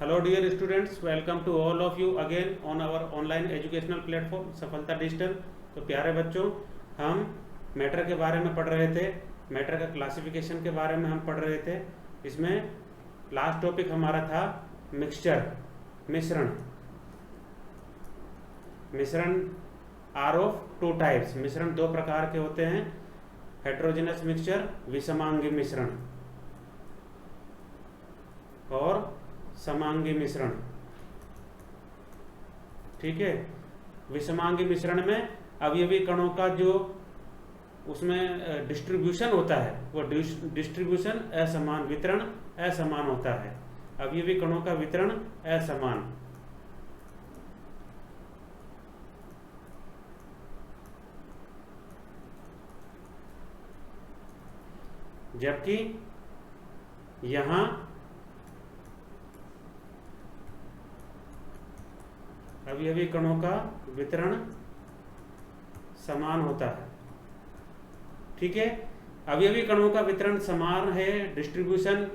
Hello dear students, welcome to all of you again on our online educational platform सफलता digital. तो प्यारे बच्चों, हम मैटर के बारे में पढ़ रहे थे, मैटर का क्लासिफिकेशन के बारे में हम पढ़ रहे थे। इसमें लास्ट टॉपिक हमारा था मिक्सचर, मिश्रण। मिश्रण आर ऑफ टू टाइप्स, मिश्रण दो प्रकार के होते हैं, हेट्रोजेनस मिक्सचर विषमांगी मिश्रण और समांगी मिश्रण। ठीक है, विषमांगी मिश्रण में अवयवी कणों का जो उसमें डिस्ट्रीब्यूशन होता है वो डिस्ट्रीब्यूशन असमान, वितरण असमान होता है, अवयवी कणों का वितरण असमान। जबकि यहां अवयवी कणों का वितरण समान होता है। ठीक है, अवयवी कणों का वितरण समान है, डिस्ट्रीब्यूशन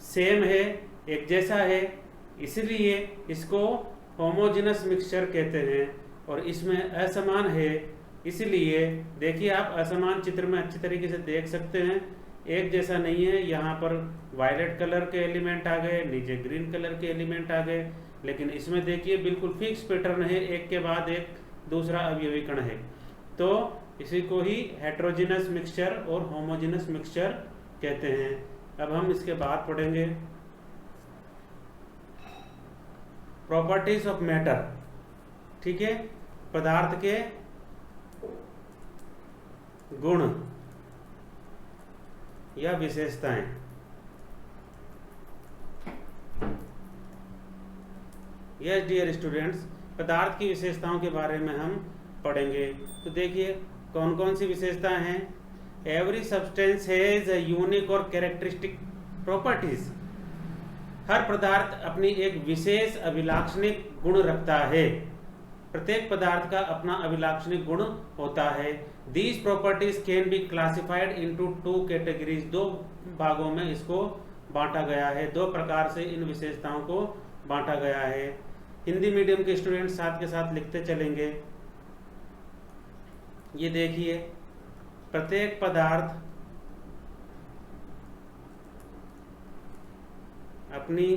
सेम है, एक जैसा है, इसलिए इसको होमोजेनस मिक्सचर कहते हैं। और इसमें असमान है, इसलिए देखिए आप असमान चित्र में अच्छी तरीके से देख सकते हैं, एक जैसा नहीं है। यहाँ पर वायलेट कलर के एलिमेंट आ गए, नीचे ग्रीन कलर के एलिमेंट आ गए, लेकिन इसमें देखिए बिल्कुल फिक्स पैटर्न है, एक के बाद एक दूसरा अवयवी कण है। तो इसी को ही हेट्रोजेनस मिक्सचर और होमोजेनस मिक्सचर कहते हैं। अब हम इसके बाद पढ़ेंगे प्रॉपर्टीज ऑफ मैटर। ठीक है, पदार्थ के गुण या विशेषताएं। यस डियर स्टूडेंट्स, पदार्थ की विशेषताओं के बारे में हम पढ़ेंगे। तो देखिए कौन कौन सी विशेषताएं हैं। Every substance has a unique और कैरेक्टरिस्टिक प्रॉपर्टीज। हर पदार्थ अपनी एक विशेष अभिलाक्षणिक गुण रखता है। प्रत्येक पदार्थ का अपना अभिलाक्षणिक गुण होता है। These properties can be classified into two categories. दो भागों में इसको बांटा गया है, दो प्रकार से इन विशेषताओं को बांटा गया है। हिंदी मीडियम के स्टूडेंट साथ के साथ लिखते चलेंगे। ये देखिए, प्रत्येक पदार्थ अपनी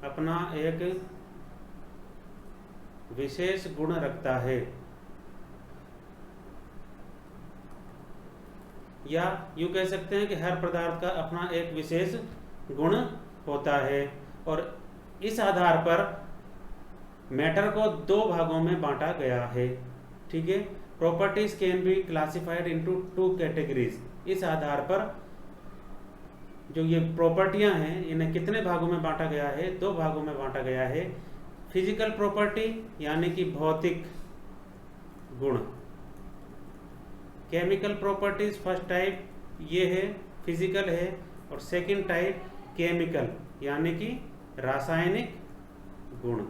अपना एक विशेष गुण रखता है, या यूं कह सकते हैं कि हर पदार्थ का अपना एक विशेष गुण होता है। और इस आधार पर मैटर को दो भागों में बांटा गया है। ठीक है, properties can be classified into two categories. इस आधार पर जो ये प्रॉपर्टियां हैं इन्हें कितने भागों में बांटा गया है? दो भागों में बांटा गया है। फिजिकल प्रॉपर्टी यानी कि भौतिक गुण, केमिकल प्रॉपर्टीज फर्स्ट टाइप ये है, फिजिकल है, और सेकंड टाइप केमिकल यानी कि रासायनिक गुण।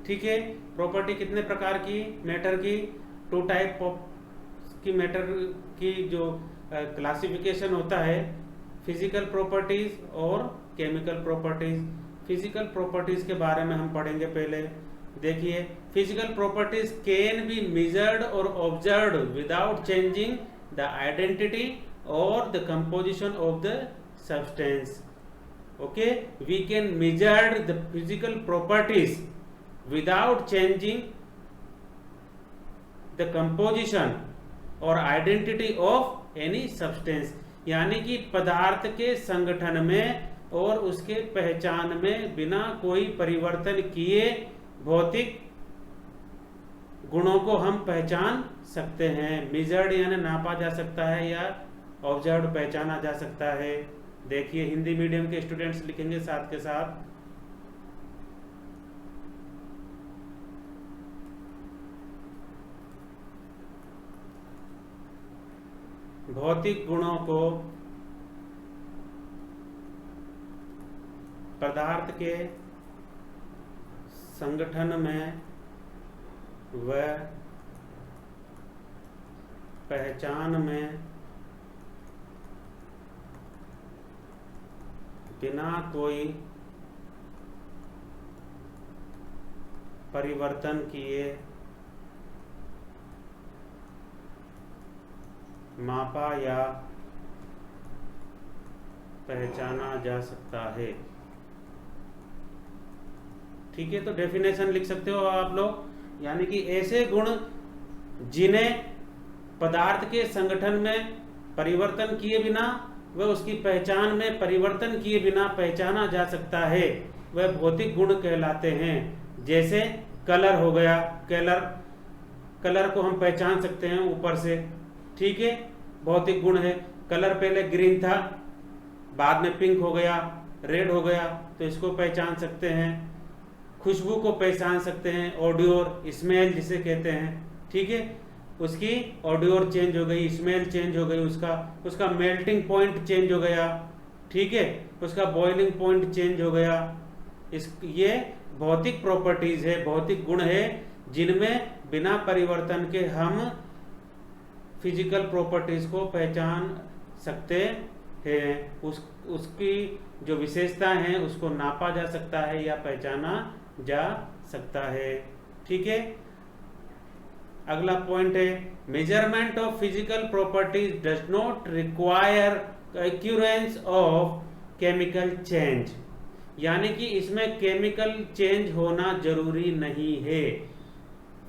ठीक है, प्रॉपर्टी कितने प्रकार की मैटर की? टू टाइप की मैटर की जो क्लासिफिकेशन होता है, फिजिकल प्रॉपर्टीज और केमिकल प्रॉपर्टीज। फिजिकल प्रॉपर्टीज के बारे में हम पढ़ेंगे पहले। देखिए, physical properties can be measured और observed without changing the identity और the composition of the substance. Okay, we can measure the physical properties without changing the composition और आइडेंटिटी ऑफ एनी सब्सटेंस। यानी कि पदार्थ के संगठन में और उसके पहचान में बिना कोई परिवर्तन किए भौतिक गुणों को हम पहचान सकते हैं। मेजर्ड यानी नापा जा सकता है, या ऑब्जर्व्ड पहचाना जा सकता है। देखिए, हिंदी मीडियम के स्टूडेंट्स लिखेंगे साथ के साथ। भौतिक गुणों को पदार्थ के संगठन में व पहचान में बिना कोई परिवर्तन किए मापा या पहचाना जा सकता है। ठीक है, तो डेफिनेशन लिख सकते हो आप लोग, यानी कि ऐसे गुण जिन्हें पदार्थ के संगठन में परिवर्तन किए बिना व उसकी पहचान में परिवर्तन किए बिना पहचाना जा सकता है, वह भौतिक गुण कहलाते हैं। जैसे कलर हो गया, कलर को हम पहचान सकते हैं ऊपर से, ठीक है, भौतिक गुण है। कलर पहले ग्रीन था, बाद में पिंक हो गया, रेड हो गया, तो इसको पहचान सकते हैं। खुशबू को पहचान सकते हैं, ऑडियोर, स्मेल जिसे कहते हैं, ठीक है, उसकी ऑडियोर चेंज हो गई, स्मेल चेंज हो गई, उसका मेल्टिंग पॉइंट चेंज हो गया, ठीक है, उसका बॉइलिंग पॉइंट चेंज हो गया। ये भौतिक प्रॉपर्टीज है, भौतिक गुण है, जिनमें बिना परिवर्तन के हम फिजिकल प्रॉपर्टीज को पहचान सकते हैं। उसकी जो विशेषता है उसको नापा जा सकता है या पहचाना जा सकता है। ठीक है, अगला पॉइंट है, measurement of physical properties does not require occurrence of chemical change, यानी कि इसमें केमिकल चेंज होना जरूरी नहीं है।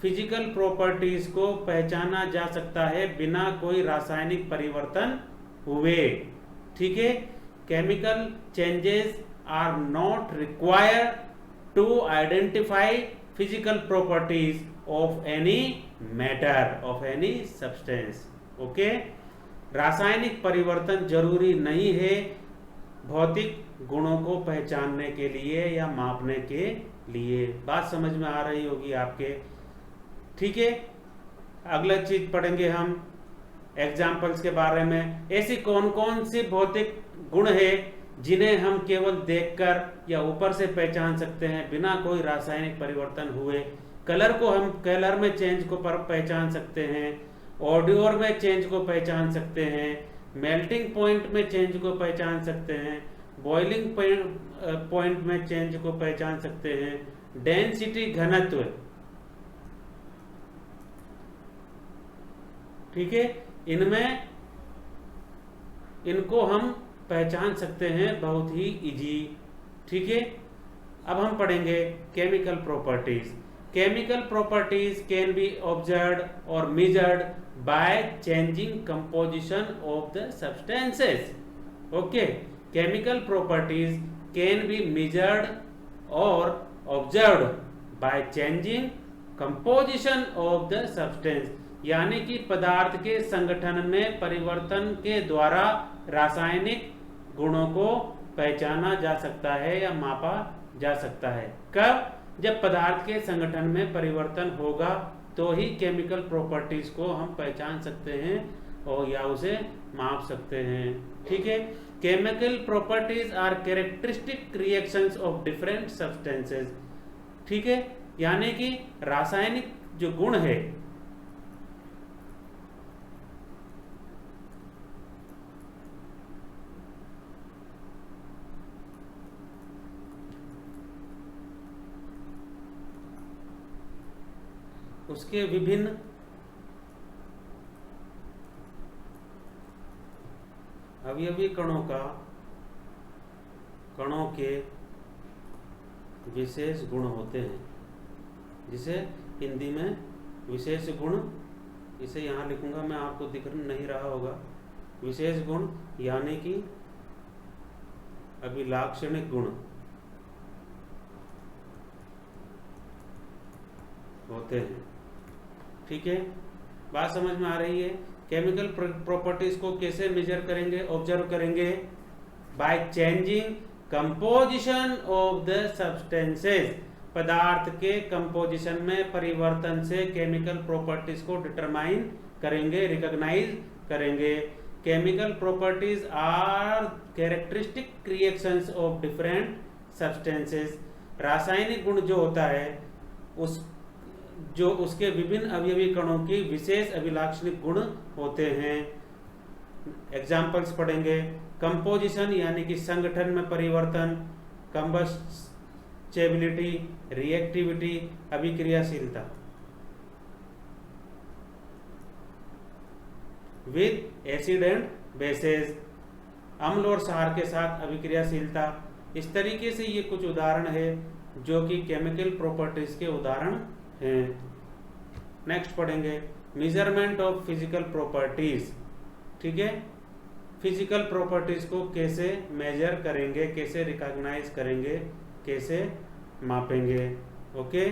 फिजिकल प्रॉपर्टीज को पहचाना जा सकता है बिना कोई रासायनिक परिवर्तन हुए। ठीक है, chemical changes are not required to identify physical properties of any matter, of any substance. Okay, रासायनिक परिवर्तन जरूरी नहीं है भौतिक गुणों को पहचानने के लिए या मापने के लिए। बात समझ में आ रही होगी आपके। ठीक है, अगला चीज पढ़ेंगे हम एग्जाम्पल्स के बारे में। ऐसी कौन कौन सी भौतिक गुण है जिन्हें हम केवल देखकर या ऊपर से पहचान सकते हैं बिना कोई रासायनिक परिवर्तन हुए। कलर को हम कलर में चेंज को पहचान सकते हैं, ऑडियोर में चेंज को पहचान सकते हैं, मेल्टिंग पॉइंट में चेंज को पहचान सकते हैं, बॉइलिंग पॉइंट में चेंज को पहचान सकते हैं, डेंसिटी घनत्व, ठीक है, इनमें इनको हम पहचान सकते हैं बहुत ही इजी। ठीक है, अब हम पढ़ेंगे chemical properties. Chemical properties can be observed और measured by changing composition of the substances. Okay, chemical properties can be measured और observed by changing composition of the substance, यानी कि पदार्थ के संगठन में परिवर्तन के द्वारा रासायनिक गुणों को पहचाना जा सकता है या मापा जा सकता है। कब? जब पदार्थ के संगठन में परिवर्तन होगा तो ही केमिकल प्रॉपर्टीज को हम पहचान सकते हैं और या उसे माप सकते हैं। ठीक है, chemical properties are characteristic reactions of different substances. ठीक है, यानी कि रासायनिक जो गुण है उसके विभिन्न अवयवी कणों के विशेष गुण होते हैं, जिसे हिंदी में विशेष गुण, इसे यहाँ लिखूंगा मैं, आपको दिख नहीं रहा होगा। विशेष गुण यानी कि अभिलाक्षणिक गुण होते हैं। ठीक है, बात समझ में आ रही है। केमिकल प्रॉपर्टीज को कैसे मेजर करेंगे, ऑब्जर्व करेंगे? By changing composition of the substances, पदार्थ के कंपोजिशन में परिवर्तन से केमिकल प्रॉपर्टीज को डिटरमाइन करेंगे, रिकॉग्नाइज करेंगे। Chemical properties are characteristic reactions of different substances, रासायनिक गुण जो होता है उसके विभिन्न अवयवी कणों की विशेष अभिलाक्षणिक गुण होते हैं। एग्जाम्पल्स पढ़ेंगे। कंपोजिशन यानी कि संगठन में परिवर्तन, कंबस्टेबिलिटी, रिएक्टिविटी, अभिक्रियाशीलता। विद एसिड एंड बेसेस, अम्ल और क्षार के साथ अभिक्रियाशीलता। इस तरीके से ये कुछ उदाहरण है जो कि केमिकल प्रॉपर्टीज के उदाहरण हैं। नेक्स्ट पढ़ेंगे मेजरमेंट ऑफ फिजिकल प्रॉपर्टीज। ठीक है, फिजिकल प्रॉपर्टीज को कैसे मेजर करेंगे, कैसे रिकॉग्नाइज करेंगे, कैसे मापेंगे। ओके,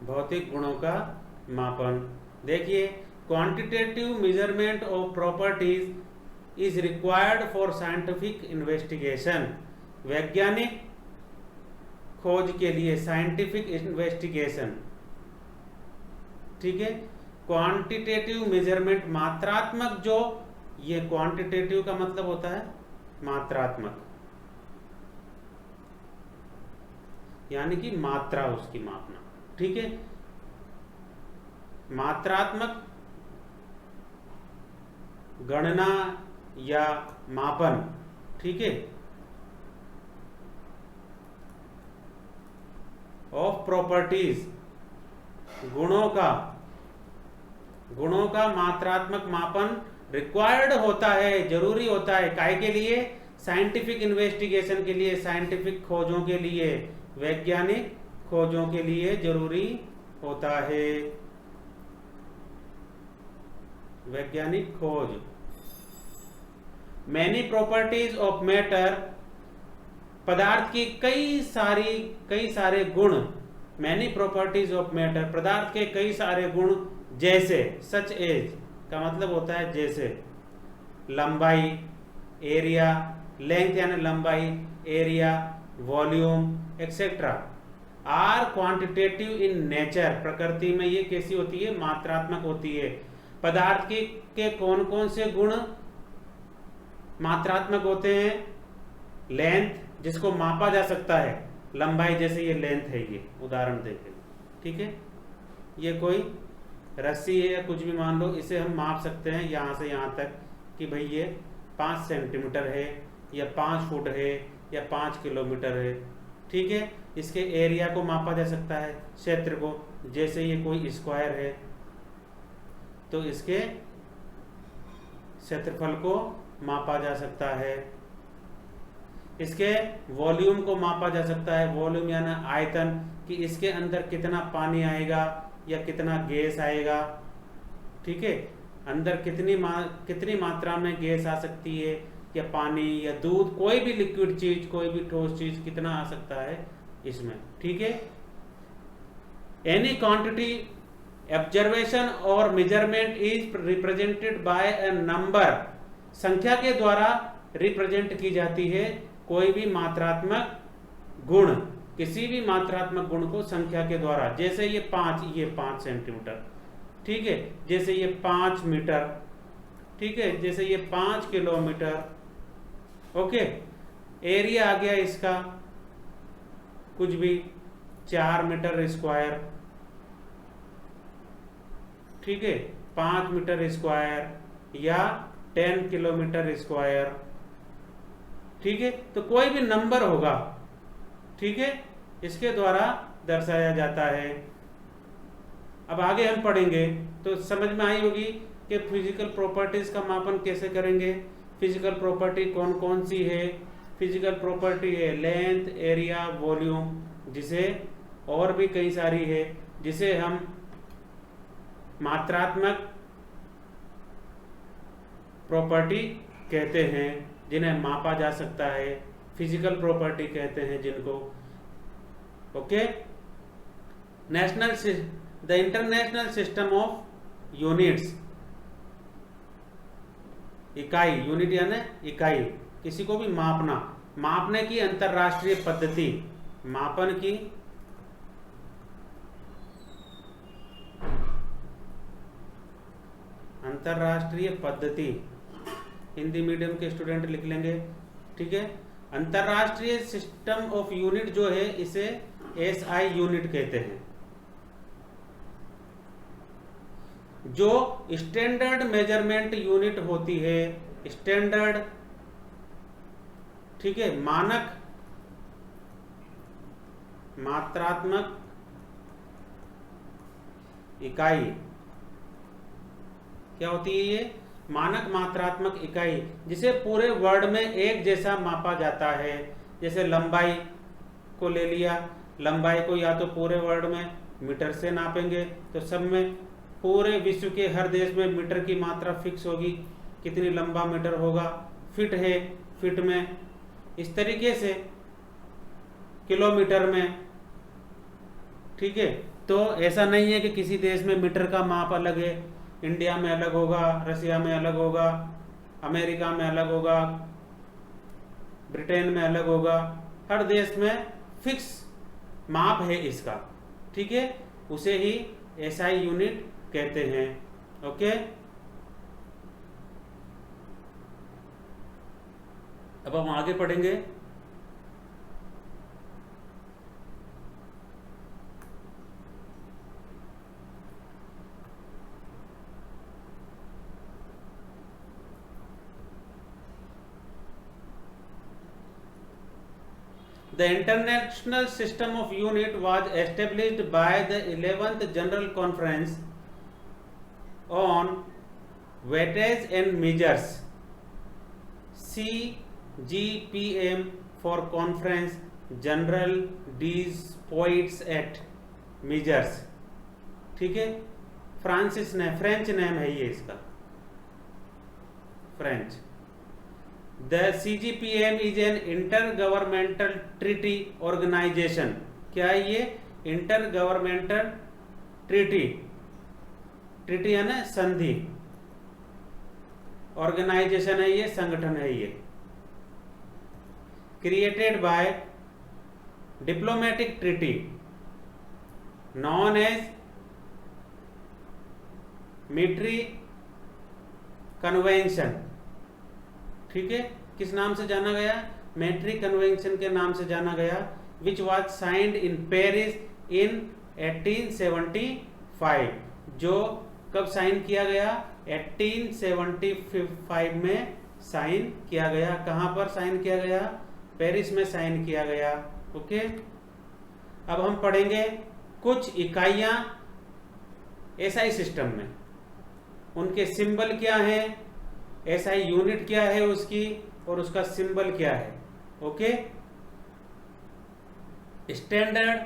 भौतिक गुणों का मापन। देखिए, quantitative measurement of properties is required for scientific investigation. वैज्ञानिक खोज के लिए, साइंटिफिक इन्वेस्टिगेशन। ठीक है, क्वांटिटेटिव मेजरमेंट मात्रात्मक, जो ये क्वांटिटेटिव का मतलब होता है मात्रात्मक, यानी कि मात्रा उसकी मापना। ठीक है, मात्रात्मक गणना या मापन। ठीक है, ऑफ प्रॉपर्टीज, गुणों का मात्रात्मक मापन रिक्वायर्ड होता है, जरूरी होता है। काय के लिए? साइंटिफिक इन्वेस्टिगेशन के लिए, साइंटिफिक खोजों के लिए, वैज्ञानिक खोजों के लिए जरूरी होता है। वैज्ञानिक खोज। मैनी प्रॉपर्टीज ऑफ मैटर, पदार्थ की कई सारे गुण। मैनी प्रॉपर्टीज ऑफ मैटर, पदार्थ के कई सारे गुण, जैसे सच एज का मतलब होता है जैसे, लंबाई, एरिया, लेंथ यानी लंबाई, area, volume etcetera, are quantitative in nature. प्रकृति में ये कैसी होती है? मात्रात्मक होती है। पदार्थ के कौन कौन से गुण मात्रात्मक होते हैं? लेंथ, जिसको मापा जा सकता है, लंबाई, जैसे ये लेंथ है, ये उदाहरण देखें। ठीक है, ये कोई रस्सी है या कुछ भी मान लो, इसे हम माप सकते हैं यहां से यहां तक कि भाई ये 5 सेंटीमीटर है या 5 फुट है या 5 किलोमीटर है। ठीक है, इसके एरिया को मापा जा सकता है, क्षेत्र को, जैसे ये कोई स्क्वायर है तो इसके क्षेत्रफल को मापा जा सकता है। इसके वॉल्यूम को मापा जा सकता है, वॉल्यूम यानी आयतन, कि इसके अंदर कितना पानी आएगा या कितना गैस आएगा। ठीक है, अंदर कितनी मात्रा में गैस आ सकती है, या पानी या दूध, कोई भी लिक्विड चीज, कोई भी ठोस चीज कितना आ सकता है इसमें। ठीक है, एनी क्वांटिटी ऑब्जर्वेशन और measurement is represented by a number, संख्या के द्वारा रिप्रेजेंट की जाती है कोई भी मात्रात्मक गुण, किसी भी मात्रात्मक गुण को संख्या के द्वारा। जैसे ये 5 सेंटीमीटर, ठीक है, जैसे ये 5 मीटर, ठीक है, जैसे ये 5 किलोमीटर। ओके, एरिया आ गया इसका कुछ भी 4 मीटर स्क्वायर। ठीक है, 5 मीटर स्क्वायर या 10 किलोमीटर स्क्वायर। ठीक है, तो कोई भी नंबर होगा, ठीक है, इसके द्वारा दर्शाया जाता है। अब आगे हम पढ़ेंगे तो समझ में आई होगी कि फिजिकल प्रॉपर्टीज का मापन कैसे करेंगे। फिजिकल प्रॉपर्टी कौन कौन सी है? फिजिकल प्रॉपर्टी है लेंथ, एरिया, वॉल्यूम, जिसे और भी कई सारी है, जिसे हम मात्रात्मक प्रॉपर्टी कहते हैं, जिन्हें मापा जा सकता है, फिजिकल प्रॉपर्टी कहते हैं जिनको। Okay, the international system of units, इकाई, यूनिट यानी इकाई, किसी को भी मापना, मापने की अंतरराष्ट्रीय पद्धति, मापन की अंतरराष्ट्रीय पद्धति, हिंदी मीडियम के स्टूडेंट लिख लेंगे। ठीक है, अंतरराष्ट्रीय सिस्टम ऑफ यूनिट जो है, इसे एसआई यूनिट कहते हैं। जो स्टैंडर्ड मेजरमेंट यूनिट होती है, स्टैंडर्ड, ठीक है, मानक मात्रात्मक इकाई, क्या होती है ये? मानक मात्रात्मक इकाई, जिसे पूरे वर्ल्ड में एक जैसा मापा जाता है। जैसे लंबाई को ले लिया, लंबाई को या तो पूरे वर्ल्ड में मीटर से नापेंगे, तो सब में पूरे विश्व के हर देश में मीटर की मात्रा फिक्स होगी, कितनी लंबा मीटर होगा। फिट है, फिट में इस तरीके से, किलोमीटर में, ठीक है। तो ऐसा नहीं है कि किसी देश में मीटर का माप अलग है, इंडिया में अलग होगा, रसिया में अलग होगा, अमेरिका में अलग होगा, ब्रिटेन में अलग होगा। हर देश में फिक्स माप है इसका, ठीक है। उसे ही एसआई यूनिट कहते हैं। ओके, अब हम आगे पढ़ेंगे। The International System of Unit was established by the 11th General Conference on Weightage and Measures, CGPM, for Conference General des Poids et Measures, ठीक है। फ्रांसिस ने, फ्रेंच नेम है ये इसका, French. The CGPM is an intergovernmental treaty organization। क्या है ये? Intergovernmental treaty, treaty है ना संधि, ऑर्गेनाइजेशन है ये, संगठन है ये। Created by diplomatic treaty known as military convention, ठीक है। किस नाम से जाना गया? मैट्री कन्वेंशन के नाम से जाना गया, which was signed in Paris in 1875। जो कब साइन किया गया? 1875 में साइन किया गया। कहां पर साइन किया गया? पेरिस में साइन किया गया। ओके, अब हम पढ़ेंगे कुछ इकाइयां एसआई सिस्टम में, उनके सिंबल क्या है, एसआई यूनिट क्या है उसकी, और उसका सिंबल क्या है। ओके, स्टैंडर्ड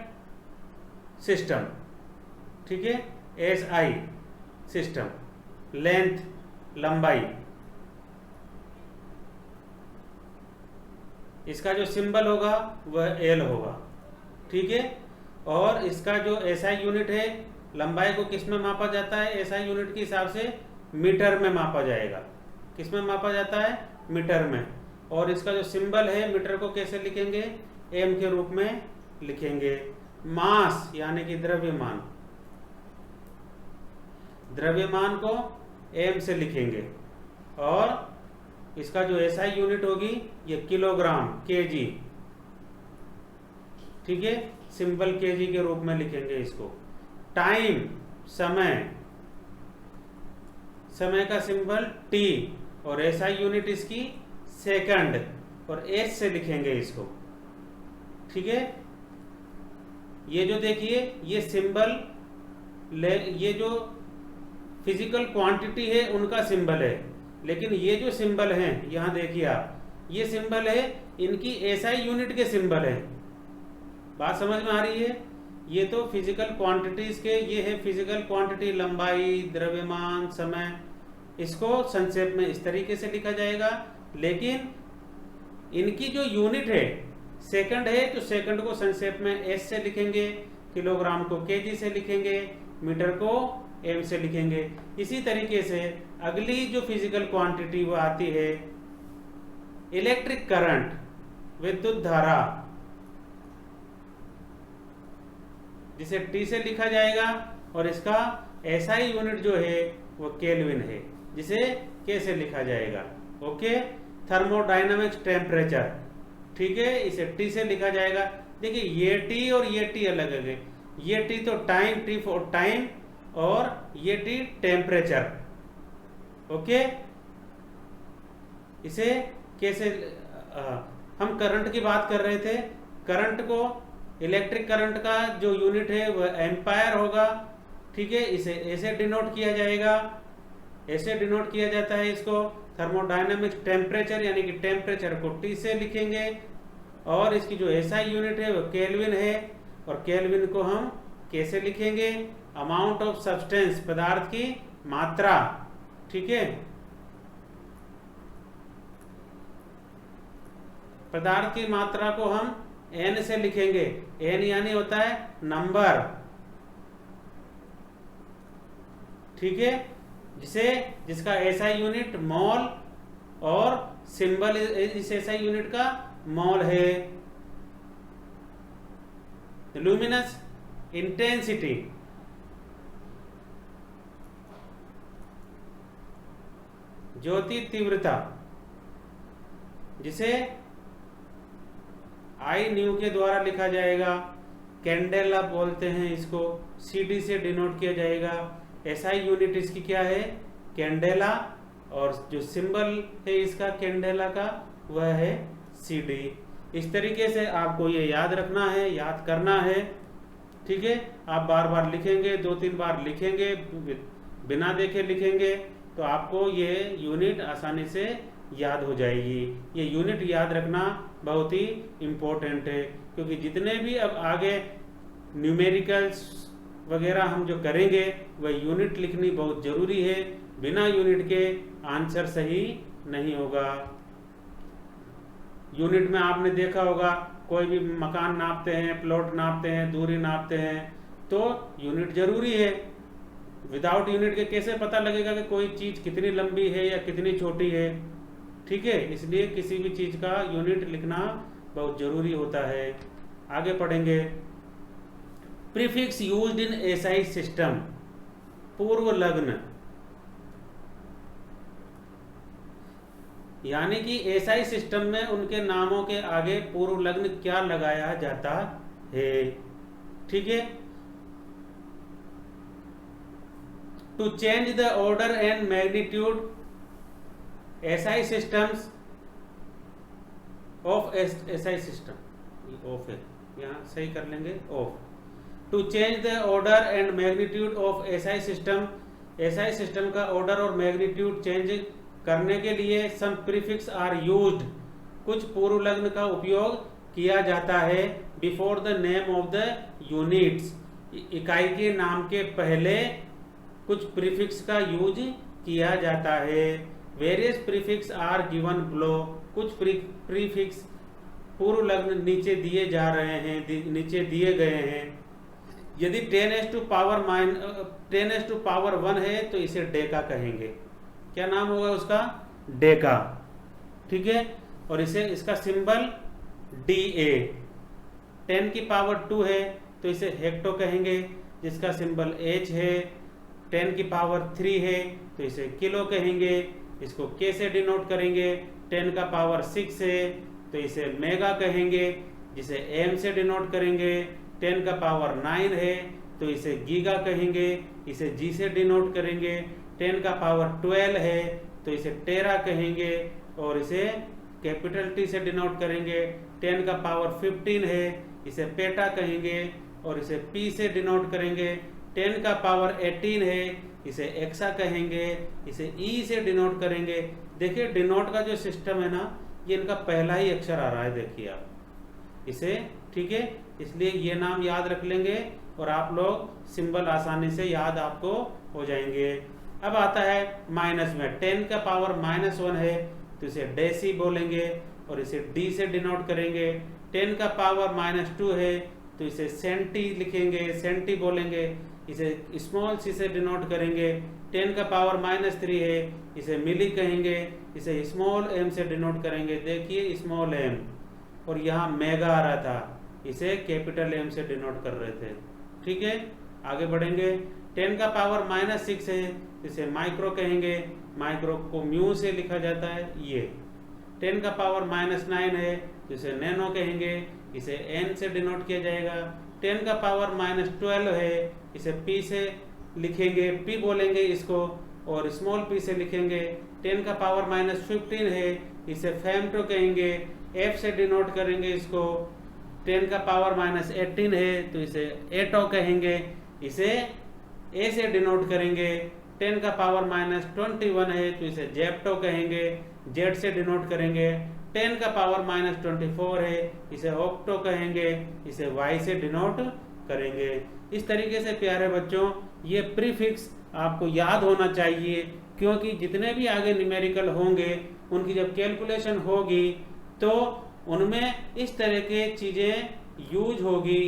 सिस्टम, ठीक है, एसआई सिस्टम, लेंथ, लंबाई, इसका जो सिंबल होगा वह एल होगा, ठीक है। और इसका जो एसआई यूनिट है, लंबाई को किस में मापा जाता है? एसआई यूनिट के हिसाब से मीटर में मापा जाएगा। किस में मापा जाता है? मीटर में। और इसका जो सिंबल है, मीटर को कैसे लिखेंगे? एम के रूप में लिखेंगे। मास यानी कि द्रव्यमान, द्रव्यमान को एम से लिखेंगे। और इसका जो एसआई यूनिट होगी ये किलोग्राम, केजी, ठीक है, सिंबल केजी के रूप में लिखेंगे इसको। टाइम, समय, समय का सिंबल टी, और एसआई यूनिट इसकी सेकंड, और एस से लिखेंगे इसको, ठीक है। ये जो देखिए ये सिंबल, ये जो फिजिकल क्वांटिटी है उनका सिंबल है, लेकिन ये जो सिंबल हैं यहां देखिए आप, ये सिंबल है इनकी एसआई यूनिट के सिंबल है। बात समझ में आ रही है? ये तो फिजिकल क्वांटिटीज के, ये है फिजिकल क्वांटिटी, लंबाई, द्रव्यमान, समय, इसको संक्षेप में इस तरीके से लिखा जाएगा। लेकिन इनकी जो यूनिट है सेकंड है, तो सेकंड को संक्षेप में एस से लिखेंगे, किलोग्राम को केजी से लिखेंगे, मीटर को एम से लिखेंगे। इसी तरीके से अगली जो फिजिकल क्वांटिटी वो आती है इलेक्ट्रिक करंट, विद्युत धारा, जिसे टी से लिखा जाएगा, और इसका एसआई यूनिट जो है वो केल्विन है, जिसे के से लिखा जाएगा। ओके, थर्मोडायनामिक्स टेम्परेचर, ठीक है, इसे टी से लिखा जाएगा। देखिए ये टी और ये टी अलग है, ये टी तो टाइम, टी फॉर टाइम, और ये टी टेम्परेचर। ओके, इसे कैसे हम करंट की बात कर रहे थे। करंट को, इलेक्ट्रिक करंट का जो यूनिट है वह एम्पायर होगा, ठीक है। इसे ऐसे डिनोट किया जाएगा, ऐसे डिनोट किया जाता है इसको। थर्मोडायनामिक टेम्परेचर यानी कि टेम्परेचर को टी से लिखेंगे, और इसकी जो एसआई यूनिट है वो केल्विन है, और केल्विन को हम कैसे लिखेंगे, अमाउंट ऑफ सब्सटेंस, पदार्थ की मात्रा, ठीक है। पदार्थ की मात्रा को हम एन से लिखेंगे, एन यानी होता है नंबर, ठीक है, जिसका एसआई यूनिट मोल और सिंबल इस एसआई यूनिट का मोल है। लुमिनस इंटेंसिटी, ज्योति तीव्रता, जिसे आई न्यू के द्वारा लिखा जाएगा, कैंडेला बोलते हैं इसको, सीडी से डिनोट किया जाएगा। एसआई यूनिट इसकी क्या है, कैंडेला, और जो सिंबल है इसका कैंडेला का वह है सीडी। इस तरीके से आपको ये याद रखना है, याद करना है, ठीक है। आप बार बार लिखेंगे, 2-3 बार लिखेंगे, बिना देखे लिखेंगे, तो आपको ये यूनिट आसानी से याद हो जाएगी। ये यूनिट याद रखना बहुत ही इम्पोर्टेंट है, क्योंकि जितने भी अब आगे न्यूमेरिकल्स वगैरह हम जो करेंगे वह यूनिट लिखनी बहुत जरूरी है। बिना यूनिट के आंसर सही नहीं होगा। यूनिट में आपने देखा होगा, कोई भी मकान नापते हैं, प्लॉट नापते हैं, दूरी नापते हैं, तो यूनिट जरूरी है। विदाउट यूनिट के कैसे पता लगेगा कि कोई चीज कितनी लंबी है या कितनी छोटी है, ठीक है। इसलिए किसी भी चीज का यूनिट लिखना बहुत जरूरी होता है। आगे पढ़ेंगे। Prefix used in SI system, पूर्व लग्न, यानी कि एसआई सिस्टम में उनके नामों के आगे पूर्व लग्न क्या लगाया जाता है, ठीक है। To change the order and magnitude SI systems of SI system, of है यहाँ सही कर लेंगे, of. To change the order and magnitude of SI system, SI system का ऑर्डर और मैग्नीट्यूड चेंज करने के लिए सम प्रीफिक्स आर यूज्ड, कुछ पूर्व लग्न का उपयोग किया जाता है। Before the name of the units, इकाई के नाम के पहले कुछ प्रीफिक्स का यूज किया जाता है। Various prefix are given below, कुछ प्रीफिक्स पूर्व लग्न नीचे दिए जा रहे हैं, नीचे दिए गए हैं। यदि 10⁻1 है तो इसे डेका कहेंगे। क्या नाम होगा उसका, डेका, ठीक है। और इसे, इसका सिंबल DA। 10⁻2 है तो इसे हेक्टो कहेंगे, जिसका सिंबल H है। 10⁻3 है तो इसे किलो कहेंगे, इसको K से डिनोट करेंगे। 10⁻6 है तो इसे मेगा कहेंगे, जिसे M से डिनोट करेंगे। 10⁻9 है तो इसे गीगा कहेंगे, इसे G से डिनोट करेंगे। 10⁻12 है तो इसे टेरा कहेंगे, और इसे कैपिटल T से डिनोट करेंगे। 10⁻15 है, इसे पेटा कहेंगे, और इसे P से डिनोट करेंगे। 10⁻18 है, इसे एक्सा कहेंगे, इसे E से डिनोट करेंगे। देखिए डिनोट का जो सिस्टम है ना, ये इनका पहला ही अक्षर आ रहा है, देखिए आप इसे, ठीक है। इसलिए ये नाम याद रख लेंगे और आप लोग सिंबल आसानी से याद आपको हो जाएंगे। अब आता है माइनस में। 10⁻−1 है तो इसे डेसी बोलेंगे, और इसे D से डिनोट करेंगे। 10⁻−2 है तो इसे सेंटी लिखेंगे, सेंटी बोलेंगे, इसे स्मॉल सी से डिनोट करेंगे। 10⁻−3 है, इसे मिली कहेंगे, इसे स्मॉल m से डिनोट करेंगे। देखिए स्मॉल m, और यहाँ मेगा आ रहा था, इसे कैपिटल M से डिनोट कर रहे थे, ठीक है। आगे बढ़ेंगे। 10⁻−6 है, इसे माइक्रो कहेंगे, माइक्रो को म्यू से लिखा जाता है ये, 10 का पावर -9 है तो इसे नैनो कहेंगे, इसे n से डिनोट किया जाएगा। 10 का पावर -12 है, इसे p से लिखेंगे, p बोलेंगे इसको, और स्मॉल p से लिखेंगे। 10 का पावर -15 है, इसे फेमटो कहेंगे, f से डिनोट करेंगे इसको। 10 का पावर -18 है तो इसे एटो कहेंगे, इसे a से डिनोट करेंगे। 10 का पावर -21 है तो इसे जेप्टो कहेंगे, z से डिनोट करेंगे। 10 का पावर -24 है, इसे ऑक्टो कहेंगे, इसे y से डिनोट करेंगे। इस तरीके से प्यारे बच्चों ये प्रीफिक्स आपको याद होना चाहिए, क्योंकि जितने भी आगे न्यूमेरिकल होंगे उनकी जब कैलकुलेशन होगी तो उनमें इस तरह के चीज़ें यूज होगी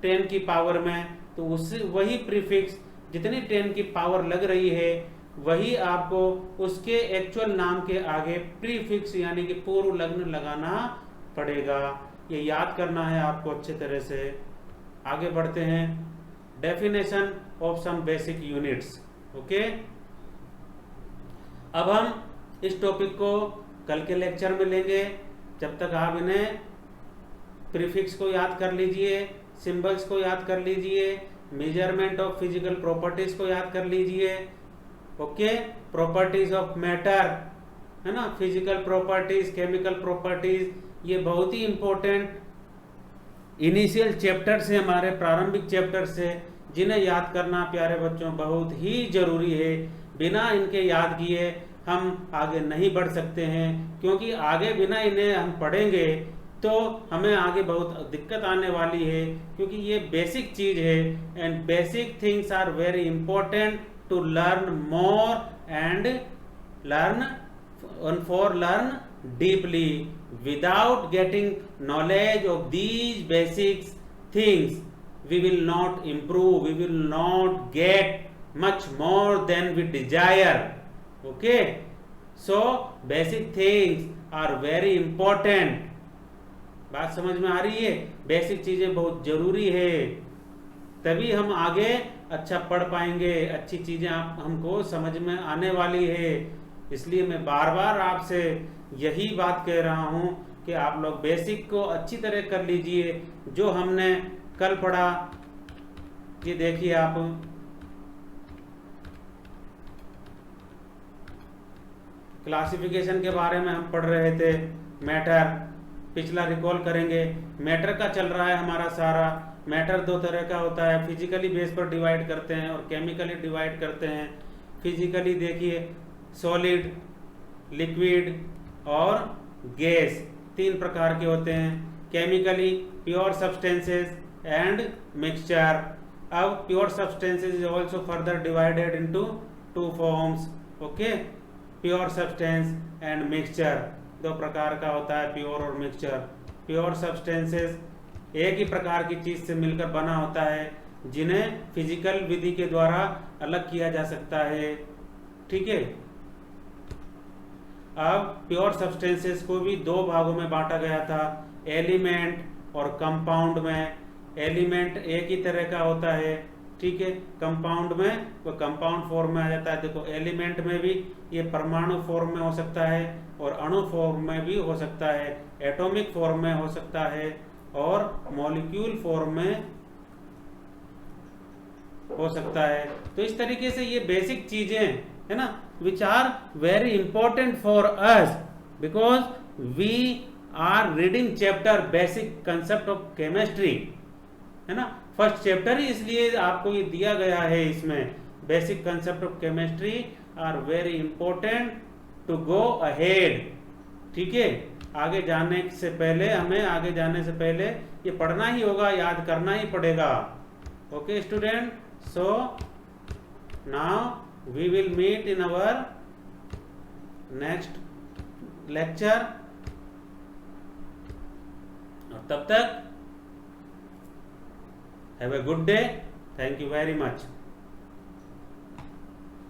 10 की पावर में, तो उससे वही प्रीफिक्स जितनी 10 की पावर लग रही है वही आपको उसके एक्चुअल नाम के आगे प्रीफिक्स यानी कि पूर्व लग्न लगाना पड़ेगा। ये याद करना है आपको अच्छे तरह से। आगे बढ़ते हैं, definition of some basic units. Okay, अब हम इस टॉपिक को कल के लेक्चर में लेंगे। जब तक आप इन्हें प्रीफिक्स को याद कर लीजिए, सिंबल्स को याद कर लीजिए, मेजरमेंट ऑफ फिजिकल प्रॉपर्टीज को याद कर लीजिए। ओके, प्रॉपर्टीज ऑफ मैटर, है ना, फिजिकल प्रॉपर्टीज, केमिकल प्रॉपर्टीज, ये बहुत ही इंपॉर्टेंट इनिशियल चैप्टर से, हमारे प्रारंभिक चैप्टर से, जिन्हें याद करना प्यारे बच्चों बहुत ही जरूरी है। बिना इनके याद किए हम आगे नहीं बढ़ सकते हैं, क्योंकि आगे बिना इन्हें हम पढ़ेंगे तो हमें आगे बहुत दिक्कत आने वाली है, क्योंकि ये बेसिक चीज है। And basic things are very important to learn more and learn deeply. Without getting knowledge of these basic things we will not improve, we will not get much more than we desire. Okay, so basic things are very important. बात समझ में आ रही है? Basic चीजें बहुत जरूरी है, तभी हम आगे अच्छा पढ़ पाएंगे, अच्छी चीजें आप हमको समझ में आने वाली है। इसलिए मैं बार बार आपसे यही बात कह रहा हूं कि आप लोग बेसिक को अच्छी तरह कर लीजिए। जो हमने कल पढ़ा, ये देखिए आप, क्लासिफिकेशन के बारे में हम पढ़ रहे थे, मैटर, पिछला रिकॉल करेंगे। मैटर का चल रहा है हमारा सारा। मैटर दो तरह का होता है, फिजिकली बेस पर डिवाइड करते हैं और केमिकली डिवाइड करते हैं। फिजिकली देखिए सॉलिड, लिक्विड और गैस, तीन प्रकार के होते हैं। Chemically pure substances and mixture. अब pure substances is also further divided into two forms. Okay, pure substance and mixture, दो प्रकार का होता है, प्योर और मिक्सचर। प्योर सब्सटेंसेस एक ही प्रकार की चीज से मिलकर बना होता है, जिन्हें फिजिकल विधि के द्वारा अलग किया जा सकता है। ठीक है, अब प्योर सब्सटेंसेस को भी दो भागों में बांटा गया था, एलिमेंट और कंपाउंड में। एलिमेंट एक ही तरह का होता है, ठीक है, कंपाउंड में वो कंपाउंड फॉर्म में आ जाता है। देखो एलिमेंट में भी ये परमाणु फॉर्म में हो सकता है और अणु फॉर्म में भी हो सकता है, एटॉमिक फॉर्म में हो सकता है और मॉलिक्यूल फॉर्म में हो सकता है। तो इस तरीके से ये बेसिक चीजें है ना, which are very important for us because we are reading chapter basic concept of chemistry, है ना। फर्स्ट चैप्टर ही इसलिए आपको ये दिया गया है, इसमें basic concept of chemistry are very important to go ahead. ठीक है, आगे जाने से पहले, हमें आगे जाने से पहले ये पढ़ना ही होगा, याद करना ही पड़ेगा। Okay student, so now we will meet in our next lecture. और तब तक have a good day. Thank you very much.